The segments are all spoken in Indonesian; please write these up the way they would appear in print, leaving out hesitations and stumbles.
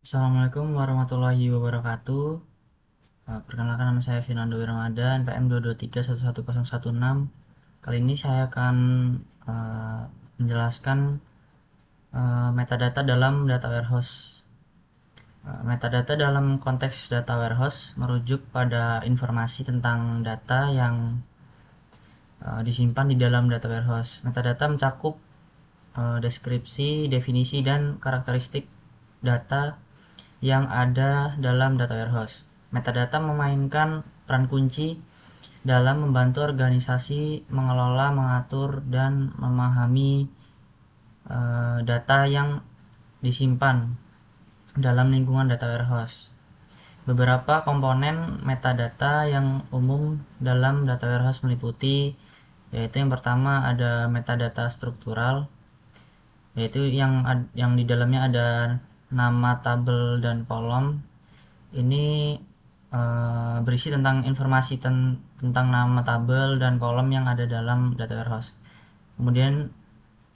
Assalamualaikum warahmatullahi wabarakatuh. Perkenalkan, nama saya Fernando Ramadan, PM 223111016. Kali ini saya akan menjelaskan metadata dalam data warehouse. Metadata dalam konteks data warehouse merujuk pada informasi tentang data yang disimpan di dalam data warehouse. Metadata mencakup deskripsi, definisi, dan karakteristik data yang ada dalam data warehouse. Metadata memainkan peran kunci dalam membantu organisasi mengelola, mengatur, dan memahami data yang disimpan dalam lingkungan data warehouse. Beberapa komponen metadata yang umum dalam data warehouse meliputi, yaitu yang pertama ada metadata struktural, yaitu yang di dalamnya ada nama tabel dan kolom. Ini berisi tentang informasi tentang nama tabel dan kolom yang ada dalam data warehouse. Kemudian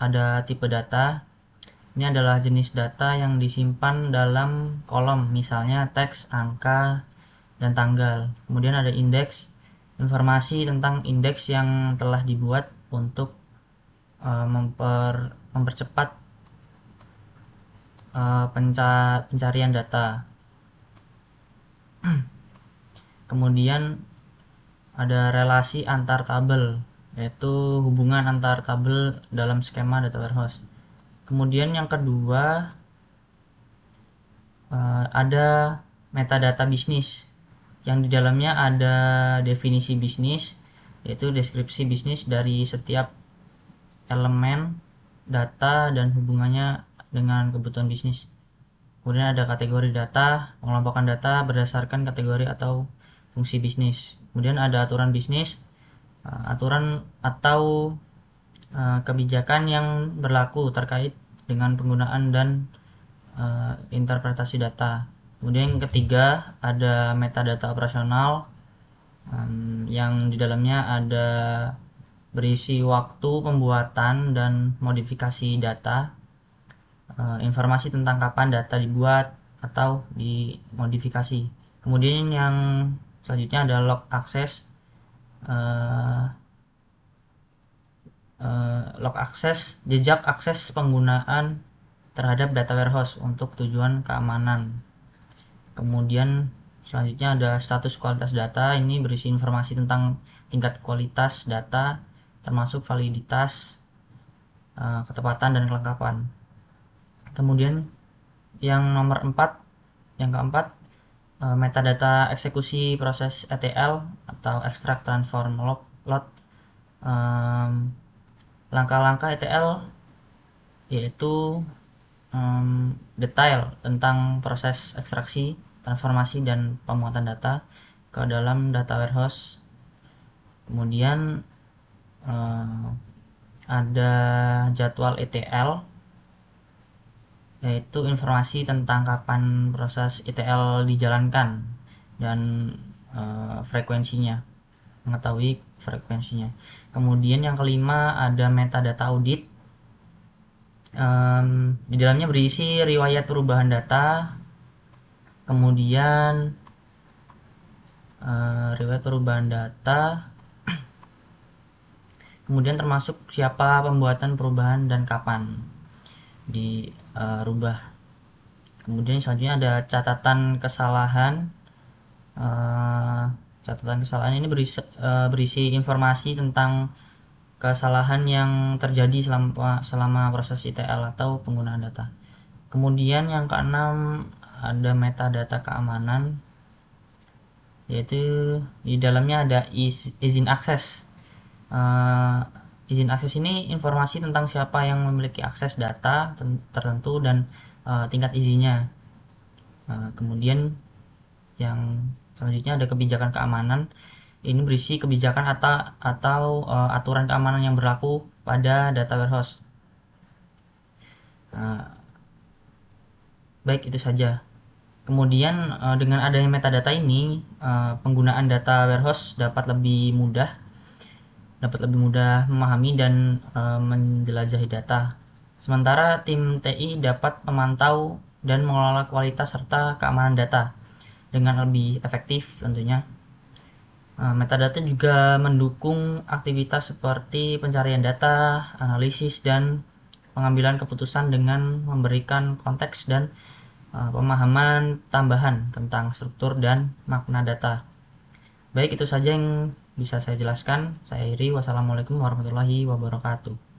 ada tipe data. Ini adalah jenis data yang disimpan dalam kolom, misalnya teks, angka, dan tanggal. Kemudian ada indeks, informasi tentang indeks yang telah dibuat untuk mempercepat pencarian data. Kemudian ada relasi antar tabel, yaitu hubungan antar tabel dalam skema data warehouse. Kemudian yang kedua ada metadata bisnis, yang di dalamnya ada definisi bisnis, yaitu deskripsi bisnis dari setiap elemen data dan hubungannya dengan kebutuhan bisnis. Kemudian ada kategori data, pengelompokan data berdasarkan kategori atau fungsi bisnis. Kemudian ada aturan bisnis, aturan atau kebijakan yang berlaku terkait dengan penggunaan dan interpretasi data. Kemudian yang ketiga ada metadata operasional, yang di dalamnya ada berisi waktu pembuatan dan modifikasi data, informasi tentang kapan data dibuat atau dimodifikasi. Kemudian yang selanjutnya ada log access. Log access, jejak akses penggunaan terhadap data warehouse untuk tujuan keamanan. Kemudian selanjutnya ada status kualitas data. Ini berisi informasi tentang tingkat kualitas data, termasuk validitas, ketepatan, dan kelengkapan. Kemudian yang keempat, metadata eksekusi proses ETL atau extract transform load. Langkah-langkah ETL yaitu detail tentang proses ekstraksi, transformasi, dan pemuatan data ke dalam data warehouse. Kemudian ada jadwal ETL, yaitu informasi tentang kapan proses ETL dijalankan dan frekuensinya, mengetahui frekuensinya. Kemudian yang kelima ada metadata audit. Di dalamnya berisi riwayat perubahan data, kemudian riwayat perubahan data, kemudian termasuk siapa pembuatan perubahan dan kapan dirubah. Kemudian selanjutnya ada catatan kesalahan. Catatan kesalahan ini berisi informasi tentang kesalahan yang terjadi selama proses ETL atau penggunaan data. Kemudian yang keenam ada metadata keamanan, yaitu di dalamnya ada izin akses. Izin akses ini informasi tentang siapa yang memiliki akses data tertentu dan tingkat izinnya. Kemudian yang selanjutnya ada kebijakan keamanan. Ini berisi kebijakan atau aturan keamanan yang berlaku pada data warehouse. Baik, itu saja. Kemudian dengan adanya metadata ini, penggunaan data warehouse dapat lebih mudah memahami dan menjelajahi data. Sementara tim TI dapat memantau dan mengelola kualitas serta keamanan data dengan lebih efektif tentunya. Metadata juga mendukung aktivitas seperti pencarian data, analisis, dan pengambilan keputusan dengan memberikan konteks dan pemahaman tambahan tentang struktur dan makna data. Baik, itu saja yang bisa saya jelaskan. Saya Iri, wassalamualaikum warahmatullahi wabarakatuh.